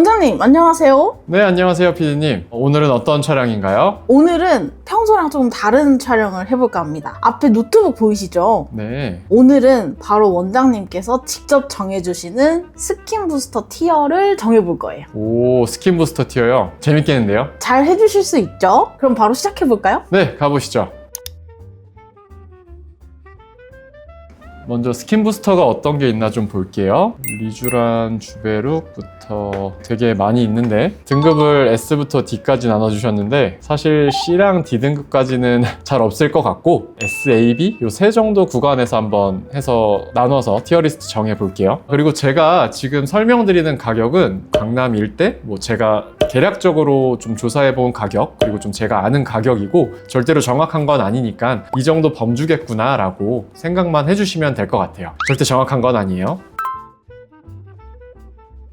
원장님 안녕하세요. 네, 안녕하세요 PD님. 오늘은 어떤 촬영인가요? 오늘은 평소랑 조금 다른 촬영을 해볼까 합니다. 앞에 노트북 보이시죠? 네. 오늘은 바로 원장님께서 직접 정해주시는 스킨 부스터 티어를 정해볼 거예요. 오, 스킨 부스터 티어요? 재밌겠는데요? 잘 해주실 수 있죠? 그럼 바로 시작해볼까요? 네, 가보시죠. 먼저 스킨 부스터가 어떤 게 있나 좀 볼게요. 리쥬란, 주베룩부터 되게 많이 있는데 등급을 S부터 D까지 나눠주셨는데 사실 C랑 D 등급까지는 잘 없을 것 같고 S, A, B 요 세 정도 구간에서 한번 해서 나눠서 티어리스트 정해볼게요. 그리고 제가 지금 설명드리는 가격은 강남 일대 제가 대략적으로 좀 조사해본 가격 그리고 좀 제가 아는 가격이고 절대로 정확한 건 아니니까 이 정도 범주겠구나 라고 생각만 해주시면 될 것 같아요. 절대 정확한 건 아니에요.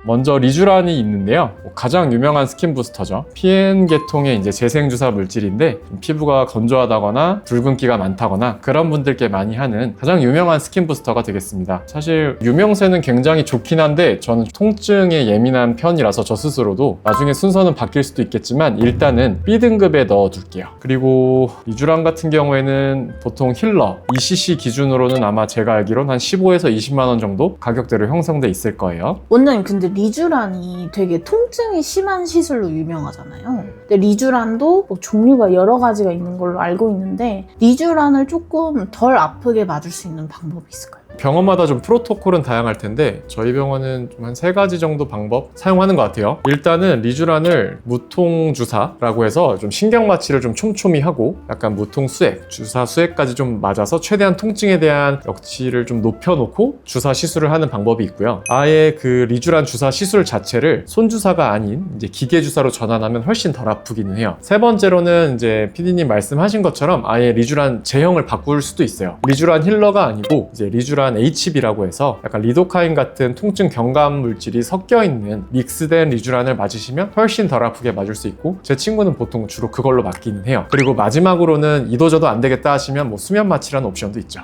먼저 리쥬란이 있는데요. 가장 유명한 스킨 부스터죠. PN 계통의 이제 재생주사 물질인데 피부가 건조하다거나 붉은기가 많다거나 그런 분들께 많이 하는 가장 유명한 스킨 부스터가 되겠습니다. 사실 유명세는 굉장히 좋긴 한데 저는 통증에 예민한 편이라서 저 스스로도 나중에 순서는 바뀔 수도 있겠지만 일단은 B등급에 넣어둘게요. 그리고 리쥬란 같은 경우에는 보통 힐러 2cc 기준으로는 아마 제가 알기로는 한 15에서 20만 원 정도 가격대로 형성돼 있을 거예요. 원장님 근데 리쥬란이 되게 통증이 심한 시술로 유명하잖아요. 근데 리쥬란도 종류가 여러 가지가 있는 걸로 알고 있는데 리쥬란을 조금 덜 아프게 맞을 수 있는 방법이 있을까요? 병원마다 좀 프로토콜은 다양할 텐데 저희 병원은 좀 한 3가지 정도 방법 사용하는 것 같아요. 일단은 리쥬란을 무통 주사라고 해서 좀 신경 마취를 좀 촘촘히 하고 약간 무통 수액, 주사 수액까지 좀 맞아서 최대한 통증에 대한 역치를 좀 높여놓고 주사 시술을 하는 방법이 있고요. 아예 그 리쥬란 주사 시술 자체를 손주사가 아닌 이제 기계 주사로 전환하면 훨씬 덜 아프기는 해요. 세 번째로는 이제 PD님 말씀하신 것처럼 아예 리쥬란 제형을 바꿀 수도 있어요. 리쥬란 힐러가 아니고 이제 리쥬란 HB라고 해서 약간 리도카인 같은 통증 경감 물질이 섞여 있는 믹스된 리쥬란을 맞으시면 훨씬 덜 아프게 맞을 수 있고 제 친구는 보통 주로 그걸로 맞기는 해요. 그리고 마지막으로는 이도저도 안 되겠다 하시면 수면 마취라는 옵션도 있죠.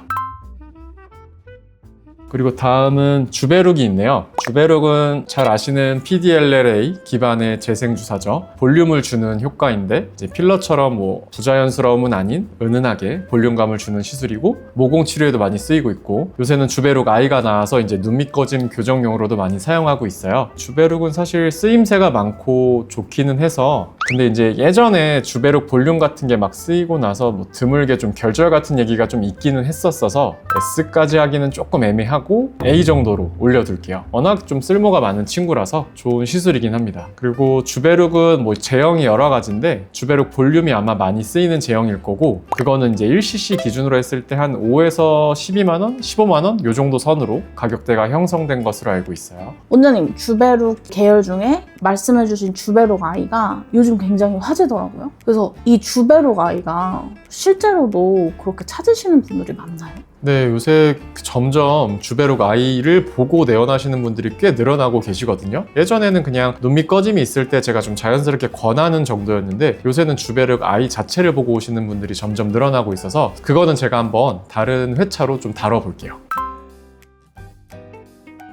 그리고 다음은 주베룩이 있네요. 주베룩은 잘 아시는 PDLLA 기반의 재생주사죠. 볼륨을 주는 효과인데 이제 필러처럼 부자연스러움은 아닌 은은하게 볼륨감을 주는 시술이고 모공 치료에도 많이 쓰이고 있고 요새는 주베룩 I가 나와서 이제 눈 밑 꺼짐 교정용으로도 많이 사용하고 있어요. 주베룩은 사실 쓰임새가 많고 좋기는 해서 근데 이제 예전에 주베룩 볼륨 같은 게 막 쓰이고 나서 드물게 좀 결절 같은 얘기가 좀 있기는 했었어서 S까지 하기는 조금 애매하고 A 정도로 올려둘게요. 워낙 좀 쓸모가 많은 친구라서 좋은 시술이긴 합니다. 그리고 주베룩은 제형이 여러 가지인데 주베룩 볼륨이 아마 많이 쓰이는 제형일 거고 그거는 이제 1cc 기준으로 했을 때 한 5에서 12만 원, 15만 원 요 정도 선으로 가격대가 형성된 것으로 알고 있어요. 원장님 주베룩 계열 중에 말씀해주신 주베룩 I가 요즘 굉장히 화제더라고요. 그래서 이 주베룩 I가 실제로도 그렇게 찾으시는 분들이 많나요? 네, 요새 점점 주베룩 I를 보고 내원하시는 분들이 꽤 늘어나고 계시거든요. 예전에는 그냥 눈 밑 꺼짐이 있을 때 제가 좀 자연스럽게 권하는 정도였는데 요새는 주베룩 I 자체를 보고 오시는 분들이 점점 늘어나고 있어서 그거는 제가 한번 다른 회차로 좀 다뤄볼게요.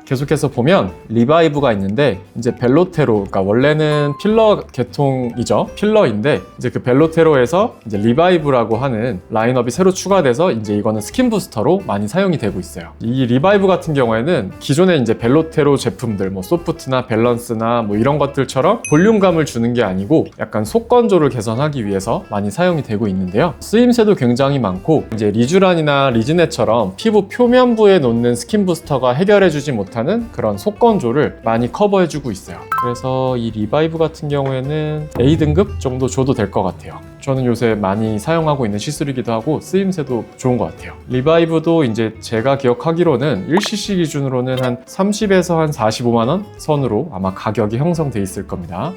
계속해서 보면 리바이브가 있는데 이제 벨로테로, 그러니까 원래는 필러 계통이죠. 필러인데 이제 그 벨로테로에서 이제 리바이브라고 하는 라인업이 새로 추가돼서 이제 이거는 스킨 부스터로 많이 사용이 되고 있어요. 이 리바이브 같은 경우에는 기존의 이제 벨로테로 제품들 소프트나 밸런스나 이런 것들처럼 볼륨감을 주는 게 아니고 약간 속건조를 개선하기 위해서 많이 사용이 되고 있는데요. 쓰임새도 굉장히 많고 이제 리쥬란이나 리즈넷처럼 피부 표면부에 놓는 스킨 부스터가 해결해주지 못한 그런 속건조를 많이 커버해주고 있어요. 그래서 이 리바이브 같은 경우에는 A등급 정도 줘도 될 것 같아요. 저는 요새 많이 사용하고 있는 시술이기도 하고 쓰임새도 좋은 것 같아요. 리바이브도 이제 제가 기억하기로는 1cc 기준으로는 한 30에서 한 45만 원 선으로 아마 가격이 형성돼 있을 겁니다.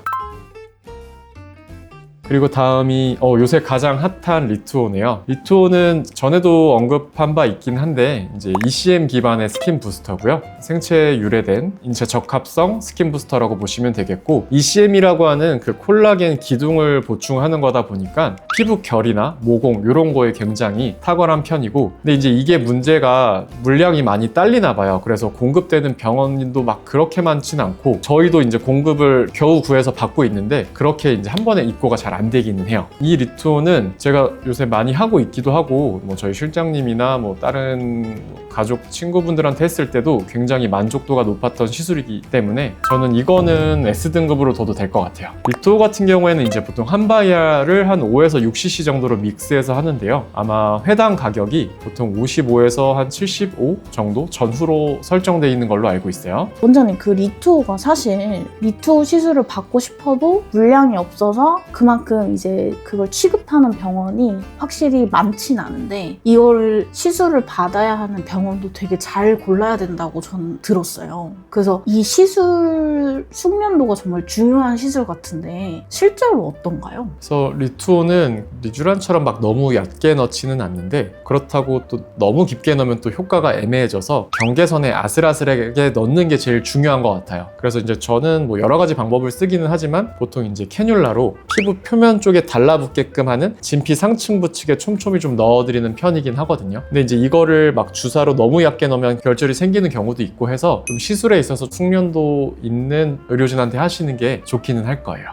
그리고 다음이 요새 가장 핫한 리투오네요. 리투오는 전에도 언급한 바 있긴 한데 이제 ECM 기반의 스킨 부스터고요. 생체에 유래된 인체 적합성 스킨 부스터라고 보시면 되겠고, ECM이라고 하는 그 콜라겐 기둥을 보충하는 거다 보니까 피부 결이나 모공 이런 거에 굉장히 탁월한 편이고, 근데 이제 이게 문제가 물량이 많이 딸리나 봐요. 그래서 공급되는 병원도 막 그렇게 많진 않고, 저희도 이제 공급을 겨우 구해서 받고 있는데 그렇게 이제 한 번에 입고가 잘 안 되기는 해요. 이 리투오는 제가 요새 많이 하고 있기도 하고, 뭐 저희 실장님이나 뭐 다른 가족 친구분들한테 했을 때도 굉장히 만족도가 높았던 시술이기 때문에 저는 이거는 S등급으로 둬도 될 것 같아요. 리투오 같은 경우에는 이제 보통 한 바이알을 한 5에서 6cc 정도로 믹스해서 하는데요. 아마 회당 가격이 보통 55에서 한 75 정도 전후로 설정되어 있는 걸로 알고 있어요. 원장님, 그 리투오가 사실 리투오 시술을 받고 싶어도 물량이 없어서 그만큼 이제 그걸 취급하는 병원이 확실히 많진 않은데, 이걸 시술을 받아야 하는 병원도 되게 잘 골라야 된다고 전 들었어요. 그래서 이 시술 숙련도가 정말 중요한 시술 같은데 실제로 어떤가요? 그래서 리투오는 리쥬란처럼 막 너무 얕게 넣지는 않는데, 그렇다고 또 너무 깊게 넣으면 또 효과가 애매해져서 경계선에 아슬아슬하게 넣는 게 제일 중요한 것 같아요. 그래서 이제 저는 뭐 여러 가지 방법을 쓰기는 하지만 보통 이제 캐뉼라로 피부 표면 쪽에 달라붙게끔 하는 진피 상층 부측에 촘촘히 좀 넣어드리는 편이긴 하거든요. 근데 이제 이거를 막 주사로 너무 얕게 넣으면 결절이 생기는 경우도 있고 해서 좀 시술에 있어서 숙련도 있는 의료진한테 하시는 게 좋기는 할 거예요.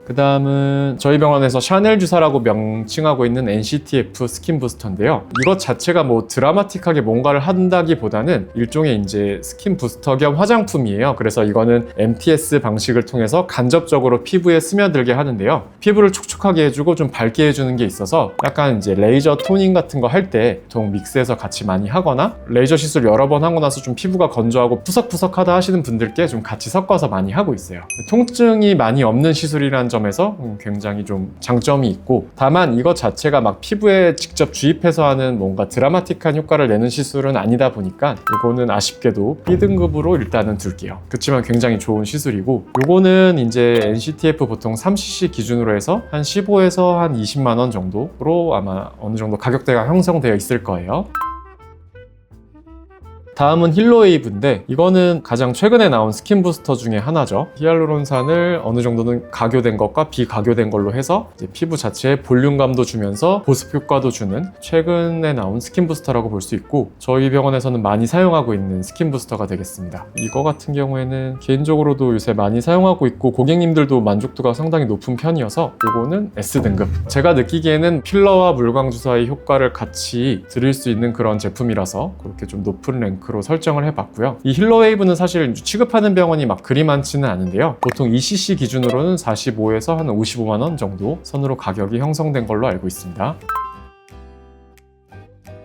그 다음은 저희 병원에서 샤넬 주사라고 명칭하고 있는 NCTF 스킨 부스터인데요. 이것 자체가 뭐 드라마틱하게 뭔가를 한다기보다는 일종의 이제 스킨 부스터 겸 화장품이에요. 그래서 이거는 MTS 방식을 통해서 간접적으로 피부에 스며들게 하는데요. 피부를 촉촉하게 해주고 좀 밝게 해주는 게 있어서 약간 이제 레이저 토닝 같은 거 할 때 보통 믹스해서 같이 많이 하거나, 레이저 시술 여러 번 하고 나서 좀 피부가 건조하고 푸석푸석하다 하시는 분들께 좀 같이 섞어서 많이 하고 있어요. 통증이 많이 없는 시술이라는 점에서 굉장히 좀 장점이 있고, 다만 이것 자체가 막 피부에 직접 주입해서 하는 뭔가 드라마틱한 효과를 내는 시술은 아니다 보니까 이거는 아쉽게도 B등급으로 일단은 둘게요. 그렇지만 굉장히 좋은 시술이고, 요거는 이제 NCTF 보통 3cc 기준으로 해서 한 15에서 한 20만 원 정도로 아마 어느 정도 가격대가 형성되어 있을 거예요. 다음은 힐로웨이브인데, 이거는 가장 최근에 나온 스킨 부스터 중에 하나죠. 히알루론산을 어느 정도는 각효된 것과 비각효된 걸로 해서 이제 피부 자체에 볼륨감도 주면서 보습 효과도 주는 최근에 나온 스킨 부스터라고 볼 수 있고, 저희 병원에서는 많이 사용하고 있는 스킨 부스터가 되겠습니다. 이거 같은 경우에는 개인적으로도 요새 많이 사용하고 있고 고객님들도 만족도가 상당히 높은 편이어서 이거는 S등급. 제가 느끼기에는 필러와 물광주사의 효과를 같이 드릴 수 있는 그런 제품이라서 그렇게 좀 높은 랭크로 설정을 해봤고요. 이 힐러웨이브는 사실 취급하는 병원이 막 그리 많지는 않은데요. 보통 2cc 기준으로는 45에서 한 55만 원 정도 선으로 가격이 형성된 걸로 알고 있습니다.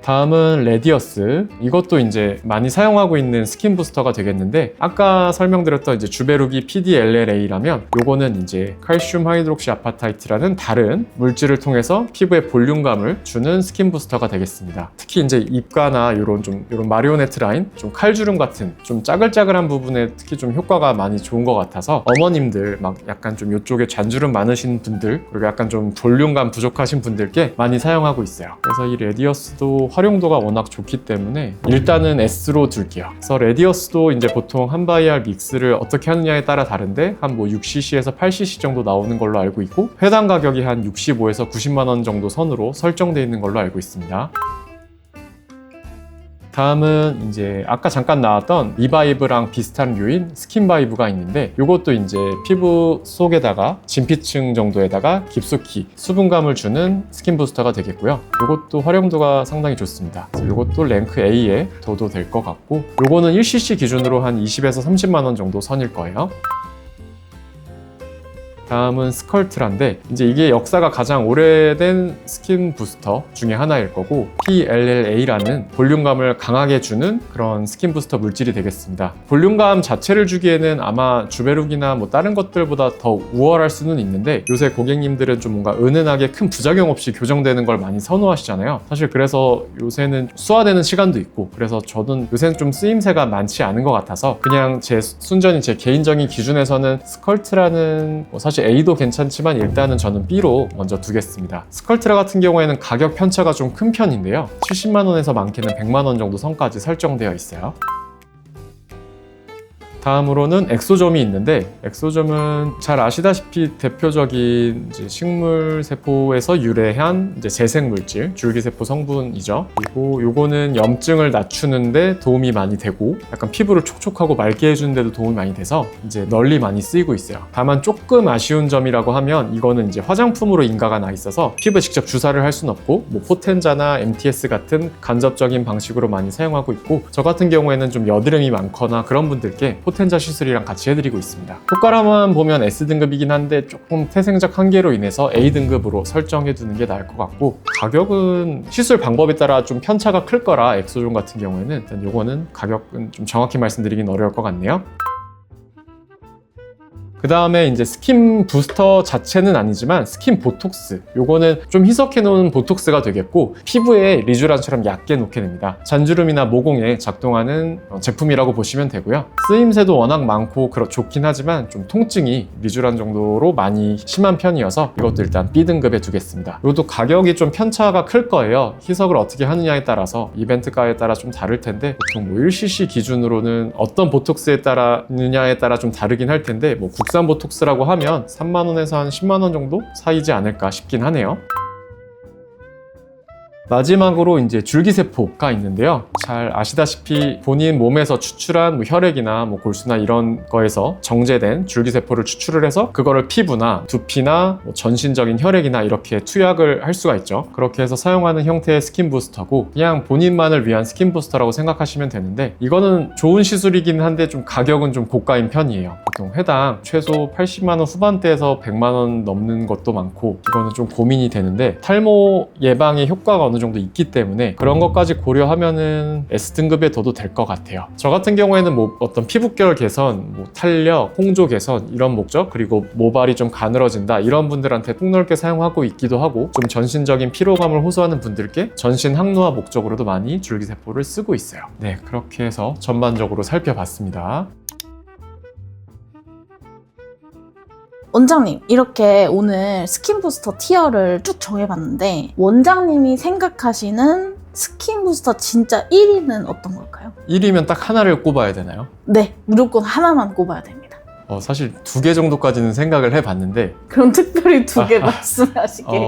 다음은 레디어스. 이것도 이제 많이 사용하고 있는 스킨 부스터가 되겠는데, 아까 설명드렸던 이제 주베루기 PDLLA라면 요거는 이제 칼슘 하이드록시 아파타이트라는 다른 물질을 통해서 피부에 볼륨감을 주는 스킨 부스터가 되겠습니다. 특히 이제 입가나 요런 마리오네트 라인, 좀 칼주름 같은 좀 짜글짜글한 부분에 특히 좀 효과가 많이 좋은 것 같아서 어머님들 막 약간 좀 요쪽에 잔주름 많으신 분들, 그리고 약간 좀 볼륨감 부족하신 분들께 많이 사용하고 있어요. 그래서 이 레디어스도 활용도가 워낙 좋기 때문에 일단은 S로 둘게요. 그래서 레디어스도 이제 보통 한 바이알 믹스를 어떻게 하느냐에 따라 다른데 한 뭐 6cc에서 8cc 정도 나오는 걸로 알고 있고, 회당 가격이 한 65에서 90만 원 정도 선으로 설정되어 있는 걸로 알고 있습니다. 다음은 이제 아까 잠깐 나왔던 리바이브랑 비슷한 류인 스킨바이브가 있는데, 이것도 이제 피부 속에다가 진피층 정도에다가 깊숙이 수분감을 주는 스킨 부스터가 되겠고요. 이것도 활용도가 상당히 좋습니다. 이것도 랭크 A에 둬도 될 것 같고, 이거는 1cc 기준으로 한 20에서 30만 원 정도 선일 거예요. 다음은 스컬트라인데, 이제 이게 역사가 가장 오래된 스킨 부스터 중에 하나일 거고, PLLA라는 볼륨감을 강하게 주는 그런 스킨 부스터 물질이 되겠습니다. 볼륨감 자체를 주기에는 아마 주베룩이나 뭐 다른 것들보다 더 우월할 수는 있는데, 요새 고객님들은 좀 뭔가 은은하게 큰 부작용 없이 교정되는 걸 많이 선호하시잖아요. 사실 그래서 요새는 수화되는 시간도 있고, 그래서 저는 요새는 좀 쓰임새가 많지 않은 것 같아서 그냥 순전히 제 개인적인 기준에서는 스컬트라는 사실 사실 A도 괜찮지만 일단은 저는 B로 먼저 두겠습니다. 스컬트라 같은 경우에는 가격 편차가 좀 큰 편인데요. 70만 원에서 많게는 100만 원 정도 선까지 설정되어 있어요. 다음으로는 엑소점이 있는데, 엑소점은 잘 아시다시피 대표적인 이제 식물 세포에서 유래한 이제 재생 물질, 줄기세포 성분이죠. 그리고 요거는 염증을 낮추는데 도움이 많이 되고, 약간 피부를 촉촉하고 맑게 해주는 데도 도움이 많이 돼서 이제 널리 많이 쓰이고 있어요. 다만 조금 아쉬운 점이라고 하면, 이거는 이제 화장품으로 인가가 나 있어서 피부에 직접 주사를 할 수는 없고, 뭐 포텐자나 MTS 같은 간접적인 방식으로 많이 사용하고 있고, 저 같은 경우에는 좀 여드름이 많거나 그런 분들께 포텐자 시술이랑 같이 해드리고 있습니다. 효과로만 보면 S등급이긴 한데 조금 태생적 한계로 인해서 A등급으로 설정해두는 게 나을 것 같고, 가격은 시술 방법에 따라 좀 편차가 클 거라 엑소존 같은 경우에는 일단 요거는 가격은 좀 정확히 말씀드리긴 어려울 것 같네요. 그 다음에 이제 스킨 부스터 자체는 아니지만 스킨 보톡스, 요거는 좀 희석해 놓은 보톡스가 되겠고, 피부에 리쥬란처럼 얕게 놓게 됩니다. 잔주름이나 모공에 작동하는 제품이라고 보시면 되고요. 쓰임새도 워낙 많고 좋긴 하지만 좀 통증이 리쥬란 정도로 많이 심한 편이어서 이것도 일단 B등급에 두겠습니다. 이것도 가격이 좀 편차가 클 거예요. 희석을 어떻게 하느냐에 따라서, 이벤트가에 따라 좀 다를 텐데, 보통 뭐 1cc 기준으로는 어떤 보톡스에 따라느냐에 따라 좀 다르긴 할 텐데, 뭐 국산 보톡스라고 하면 3만 원에서 한 10만 원 정도 사이지 않을까 싶긴 하네요. 마지막으로 이제 줄기세포가 있는데요. 잘 아시다시피 본인 몸에서 추출한 뭐 혈액이나 뭐 골수나 이런 거에서 정제된 줄기세포를 추출을 해서 그거를 피부나 두피나 뭐 전신적인 혈액이나 이렇게 투약을 할 수가 있죠. 그렇게 해서 사용하는 형태의 스킨 부스터고, 그냥 본인만을 위한 스킨 부스터라고 생각하시면 되는데, 이거는 좋은 시술이긴 한데 좀 가격은 좀 고가인 편이에요. 보통 회당 최소 80만 원 후반대에서 100만 원 넘는 것도 많고, 이거는 좀 고민이 되는데, 탈모 예방에 효과가 어느 정도 있기 때문에 그런 것까지 고려하면은 S등급에 둬도 될 것 같아요. 저 같은 경우에는 뭐 어떤 피부결 개선, 뭐 탄력, 홍조 개선 이런 목적, 그리고 모발이 좀 가늘어진다 이런 분들한테 폭넓게 사용하고 있기도 하고, 좀 전신적인 피로감을 호소하는 분들께 전신 항노화 목적으로도 많이 줄기세포를 쓰고 있어요. 네, 그렇게 해서 전반적으로 살펴봤습니다. 원장님, 이렇게 오늘 스킨 부스터 티어를 쭉 정해봤는데, 원장님이 생각하시는 스킨 부스터 진짜 1위는 어떤 걸까요? 1위면 딱 하나를 꼽아야 되나요? 네, 무조건 하나만 꼽아야 됩니다. 사실 2개 정도까지는 생각을 해봤는데, 그럼 특별히 2개 말씀하시게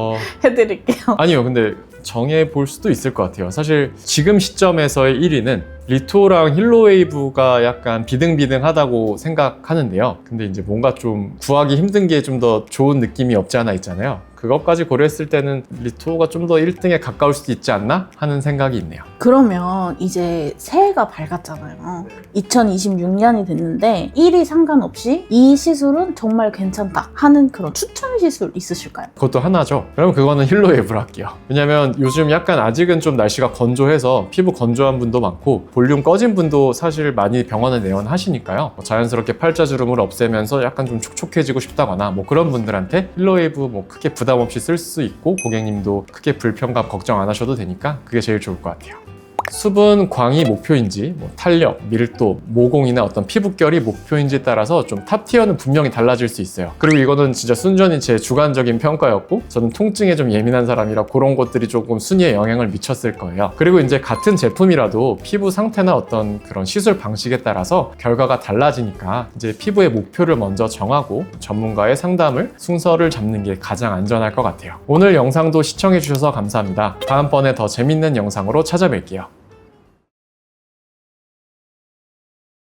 해드릴게요. 아니요, 근데 정해볼 수도 있을 것 같아요. 사실 지금 시점에서의 1위는 리토랑 힐로웨이브가 약간 비등비등하다고 생각하는데요. 근데 이제 뭔가 좀 구하기 힘든 게 좀 더 좋은 느낌이 없지 않아 있잖아요. 그것까지 고려했을 때는 리토가 좀 더 1등에 가까울 수도 있지 않나 하는 생각이 있네요. 그러면 이제 새해가 밝았잖아요. 2026년이 됐는데 1위 상관없이 이 시술은 정말 괜찮다 하는 그런 추천 시술 있으실까요? 그것도 하나죠. 그럼 그거는 힐로웨이브로 할게요. 왜냐면 요즘 약간 아직은 좀 날씨가 건조해서 피부 건조한 분도 많고, 볼륨 꺼진 분도 사실 많이 병원에 내원하시니까요. 자연스럽게 팔자주름을 없애면서 약간 좀 촉촉해지고 싶다거나 뭐 그런 분들한테 힐로웨이브 뭐 크게 부담 없이 쓸 수 있고, 고객님도 크게 불편감 걱정 안 하셔도 되니까 그게 제일 좋을 것 같아요. 수분 광이 목표인지, 뭐 탄력, 밀도, 모공이나 어떤 피부결이 목표인지에 따라서 좀 탑티어는 분명히 달라질 수 있어요. 그리고 이거는 진짜 순전히 제 주관적인 평가였고, 저는 통증에 좀 예민한 사람이라 그런 것들이 조금 순위에 영향을 미쳤을 거예요. 그리고 이제 같은 제품이라도 피부 상태나 어떤 그런 시술 방식에 따라서 결과가 달라지니까 이제 피부의 목표를 먼저 정하고 전문가의 상담을 순서를 잡는 게 가장 안전할 것 같아요. 오늘 영상도 시청해 주셔서 감사합니다. 다음번에 더 재밌는 영상으로 찾아뵐게요.